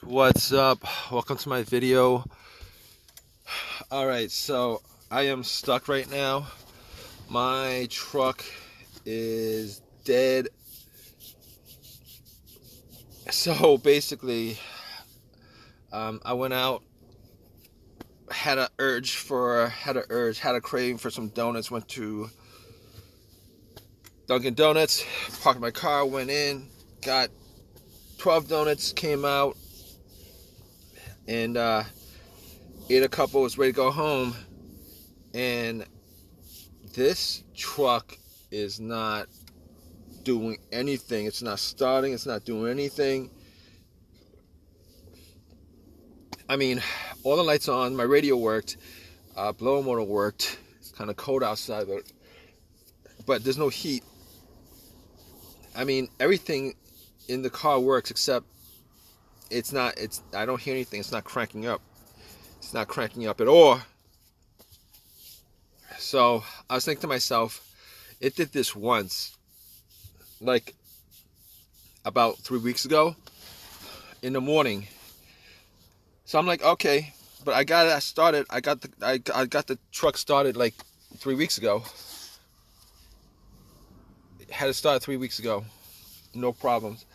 What's up? Welcome to my video. Alright, so I am stuck right now. My truck is dead. So basically, I went out, had a craving for some donuts, went to Dunkin' Donuts, parked my car, went in, got 12 donuts, came out, and ate a couple, was ready to go home, and this truck is not doing anything. It's not starting, it's not doing anything. I mean, all the lights on, my radio worked, blower motor worked. It's kind of cold outside, but there's no heat. I mean, everything in the car works except I don't hear anything. It's not cranking up. It's not cranking up at all. So I was thinking to myself, it did this once, like about 3 weeks ago in the morning. So I'm like, okay, but I got it started. I got the truck started like 3 weeks ago. Had it started 3 weeks ago, no problems.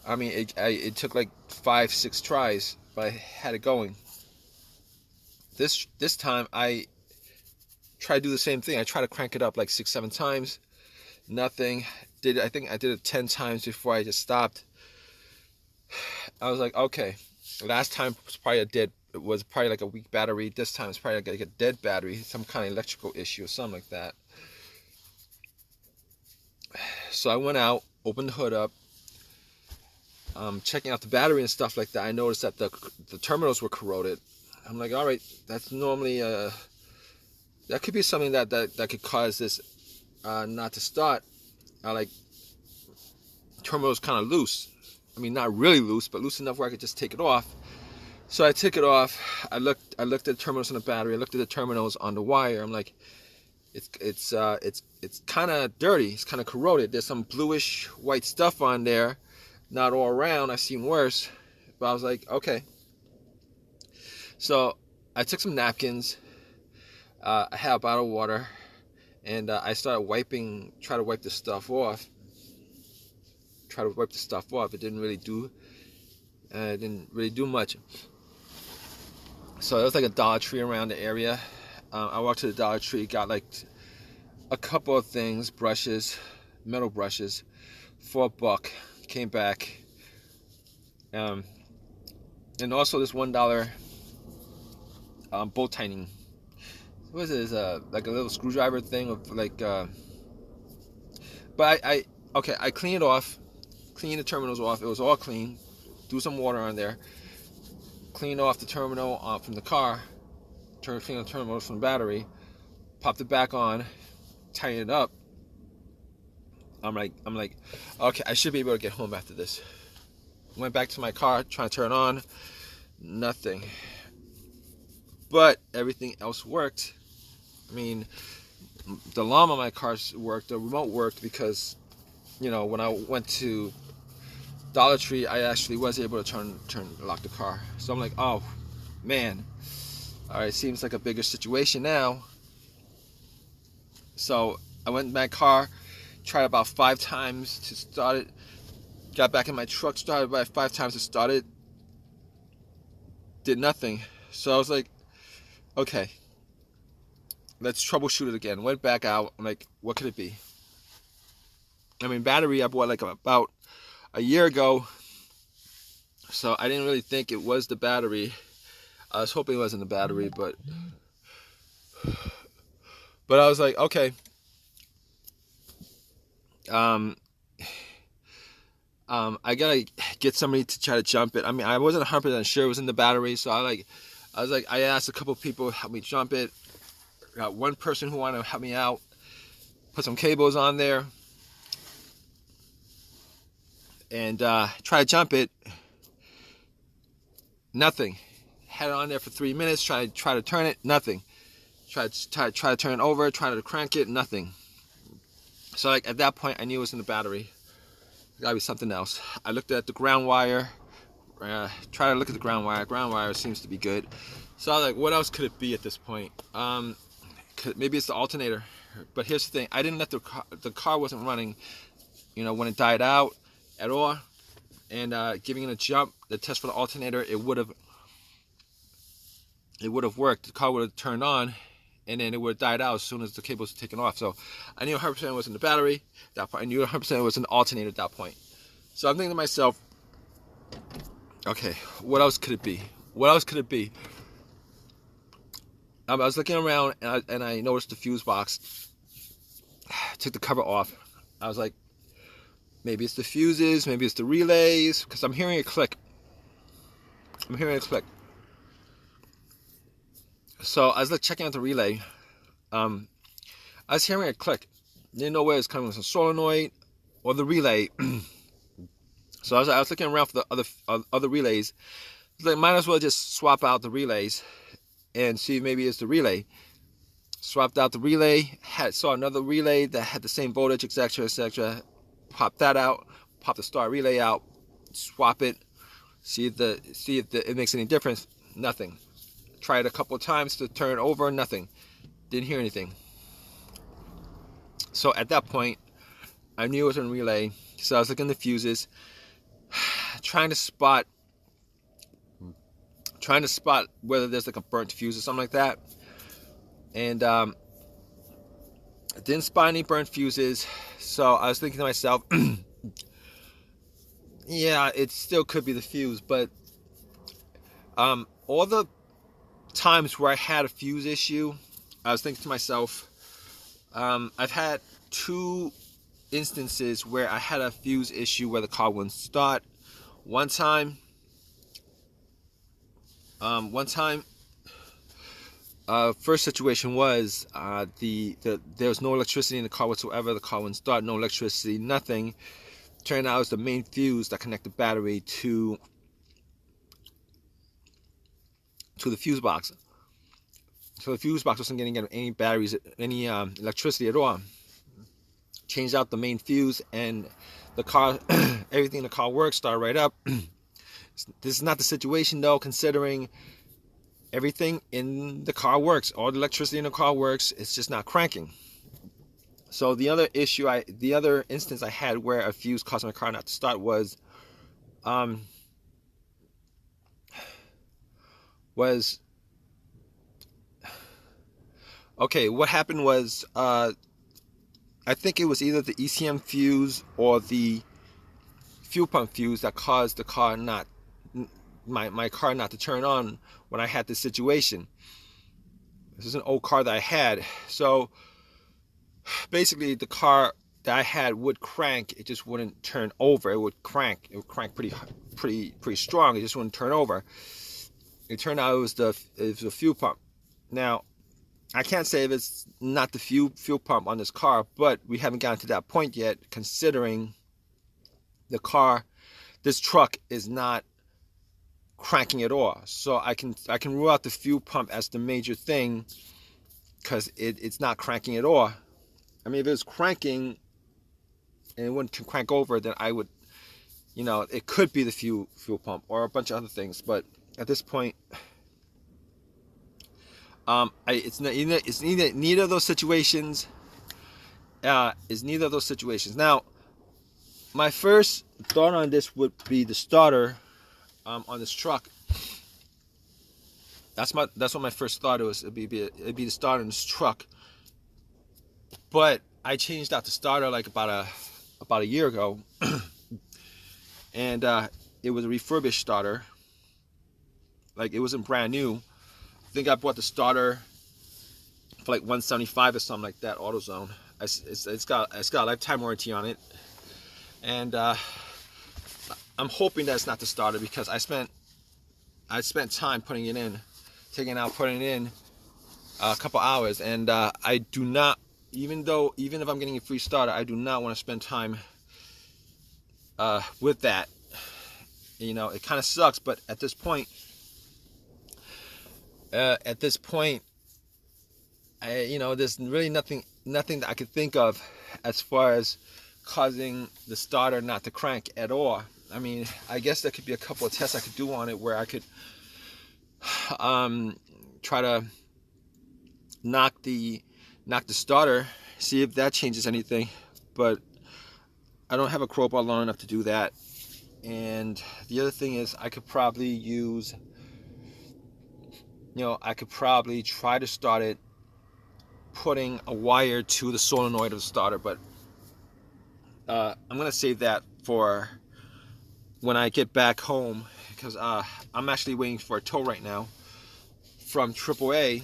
I mean, it took like 5-6 tries, but I had it going. This time I tried to do the same thing. I tried to crank it up like 6-7 times, nothing. I think I did it 10 times before I just stopped. I was like, okay. Last time was probably like a weak battery. This time it's probably like a dead battery, some kind of electrical issue or something like that. So I went out, opened the hood up, checking out the battery and stuff like that. I noticed that the terminals were corroded. I'm like, all right, that's normally that could be something that could cause this not to start. Like terminals kind of loose. I mean, not really loose, but loose enough where I could just take it off. So I took it off. I looked at the terminals on the battery. I looked at the terminals on the wire. I'm like, it's kind of dirty. It's kind of corroded. There's some bluish white stuff on there. Not all around. I've seen worse. But I was like, okay. So I took some napkins. I had a bottle of water, and I started try to wipe the stuff off. It didn't really do much. So there was like a Dollar Tree around the area. I walked to the Dollar Tree, got like a couple of things, brushes, metal brushes, for $1. Came back, and also this $1 bolt tightening. What is it? It's like a little screwdriver thing of like. But I cleaned it off, cleaned the terminals off. It was all clean. Threw some water on there. Cleaned off the terminal from the car. Cleaned the terminals from the battery. Popped it back on. Tightened it up. I'm like, okay, I should be able to get home after this. Went back to my car, trying to turn on. Nothing. But everything else worked. I mean, the alarm on my car worked. The remote worked because, when I went to Dollar Tree, I actually was able to lock the car. So I'm like, oh man, all right, seems like a bigger situation now. So I went in my car, tried about 5 times to start it, got back in my truck, started about 5 times to start it, did nothing. So I was like, okay, let's troubleshoot it again. Went back out. I'm like, what could it be? I mean, battery I bought like about a year ago, so I didn't really think it was the battery. I was hoping it wasn't the battery, but I was like, okay. I gotta get somebody to try to jump it. I mean, I wasn't 100% sure it was in the battery, so I asked a couple people to help me jump it. Got one person who wanted to help me out, put some cables on there, and try to jump it. Nothing. Had it on there for 3 minutes. Try to turn it. Nothing. Try to turn it over. Try to crank it. Nothing. So like at that point, I knew it was in the battery. It gotta be something else. I looked at the ground wire. try to look at the ground wire. Ground wire seems to be good. So I was like, what else could it be at this point? Maybe it's the alternator. But here's the thing: I didn't let the car wasn't running, when it died out at all, and giving it a jump, the test for the alternator, it would have worked. The car would have turned on, and then it would have died out as soon as the cable was taken off. So I knew 100% it was in the battery at that point. I knew 100% it was in the alternator at that point. So I'm thinking to myself, okay, what else could it be? What else could it be? I was looking around, and I noticed the fuse box. Took the cover off. I was like, maybe it's the fuses, maybe it's the relays, because I'm hearing a click. So I was like checking out the relay. I was hearing a click. Didn't know where it's coming from, solenoid or the relay. So I was looking around for the other relays. Like, might as well just swap out the relays and see if maybe it's the relay. Swapped out the relay. Saw another relay that had the same voltage, etc., etc. Pop that out. Pop the star relay out. Swap it. See if it makes any difference. Nothing. Tried a couple of times to turn over. Nothing. Didn't hear anything. So at that point, I knew it was a relay. So I was looking at the fuses, trying to spot whether there's like a burnt fuse or something like that. And I didn't spot any burnt fuses. So I was thinking to myself, yeah, it still could be the fuse. But all the times where I had a fuse issue, I was thinking to myself, I've had 2 instances where I had a fuse issue where the car wouldn't start. One time, first situation was there was no electricity in the car whatsoever. The car wouldn't start, no electricity, nothing. Turned out it was the main fuse that connected the battery to the fuse box. So the fuse box wasn't getting any batteries, any electricity at all. Changed out the main fuse, and the car, everything in the car works, started right up. This is not the situation though, considering everything in the car works. All the electricity in the car works. It's just not cranking. So the other instance I had where a fuse caused my car not to start was okay, what happened was, I think it was either the ECM fuse or the fuel pump fuse that caused the car my car not to turn on when I had this situation. This is an old car that I had. So basically the car that I had would crank, it just wouldn't turn over. It would crank pretty strong. It just wouldn't turn over. It turned out it was the fuel pump. Now, I can't say if it's not the fuel pump on this car, but we haven't gotten to that point yet, considering this truck is not cranking at all. So I can rule out the fuel pump as the major thing, because it's not cranking at all. I mean, if it was cranking and it wouldn't crank over, then I would, it could be the fuel pump or a bunch of other things. But at this point, it's neither of those situations. Is neither of those situations. Now, my first thought on this would be the starter on this truck. That's what my first thought was. It'd be the starter in this truck. But I changed out the starter like about a year ago, and it was a refurbished starter. Like, it wasn't brand new. I think I bought the starter for like $175 or something like that. AutoZone. It's got a lifetime warranty on it, and I'm hoping that it's not the starter, because I spent time putting it in, taking it out, putting it in a couple hours, and I do not. Even if I'm getting a free starter, I do not want to spend time with that. It kind of sucks, but at this point, there's really nothing that I could think of as far as causing the starter not to crank at all. I mean, I guess there could be a couple of tests I could do on it where I could try to knock the starter, see if that changes anything. But I don't have a crowbar long enough to do that. And the other thing is, I could probably use, I could probably try to start it putting a wire to the solenoid of the starter, but I'm gonna save that for when I get back home, because I'm actually waiting for a tow right now from AAA.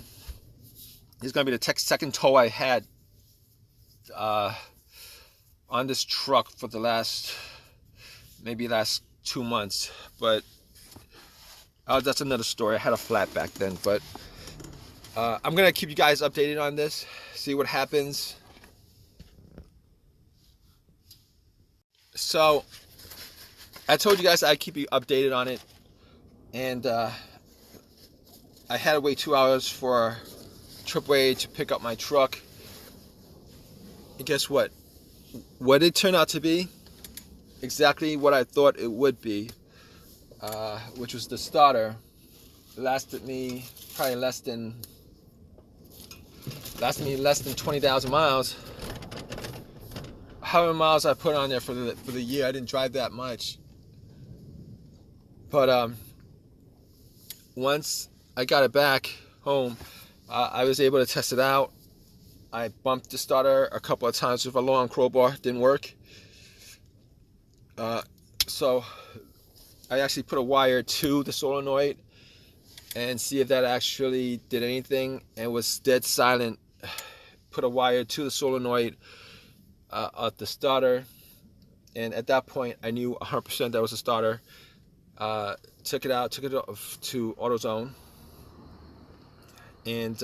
It's gonna be the second tow I had on this truck for the last 2 months, but that's another story. I had a flat back then, but I'm gonna keep you guys updated on this, see what happens. So I told you guys I'd keep you updated on it, and I had to wait 2 hours for AAA to pick up my truck. And guess what? What it turned out to be exactly what I thought it would be, which was the starter. It lasted me probably less than 20,000 miles. How many miles I put on there for the year? I didn't drive that much. But once I got it back home, I was able to test it out. I bumped the starter a couple of times with a long crowbar. Didn't work. So I actually put a wire to the solenoid and see if that actually did anything, and was dead silent. Put a wire to the solenoid of the starter, and at that point I knew 100% that was a starter. Took it off to AutoZone, and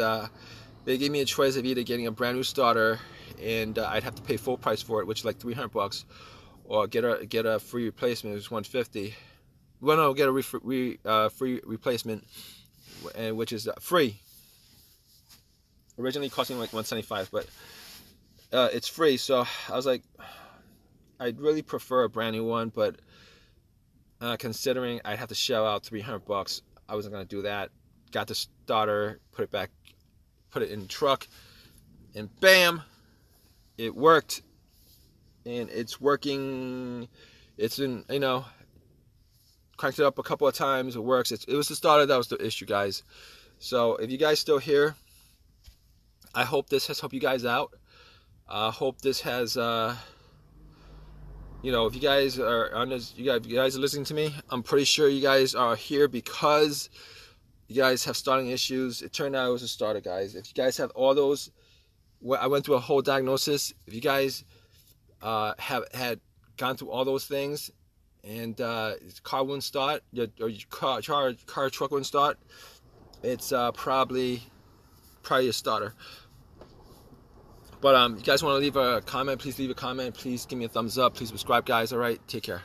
they gave me a choice of either getting a brand new starter, and I'd have to pay full price for it, which is like $300, or get a free replacement, which was $150. Well, no, get a free replacement, and which is free. Originally costing like $175, but it's free. So I was like, I'd really prefer a brand new one, but considering I'd have to shell out $300, I wasn't gonna do that. Got the starter, put it in the truck, and bam, it worked. And it's working. It's in, cranked it up a couple of times. It works. It was the starter that was the issue, guys. So if you guys still here, I hope this has helped you guys out. I hope this has, if you guys are on this, you guys are listening to me, I'm pretty sure you guys are here because you guys have starting issues. It turned out it was a starter, guys. If you guys have all those, I went through a whole diagnosis. If you guys had gone through all those things, and car wouldn't start, or your car truck wouldn't start, it's probably a starter. But you guys want to leave a comment, please leave a comment. Please give me a thumbs up. Please subscribe, guys. All right, take care.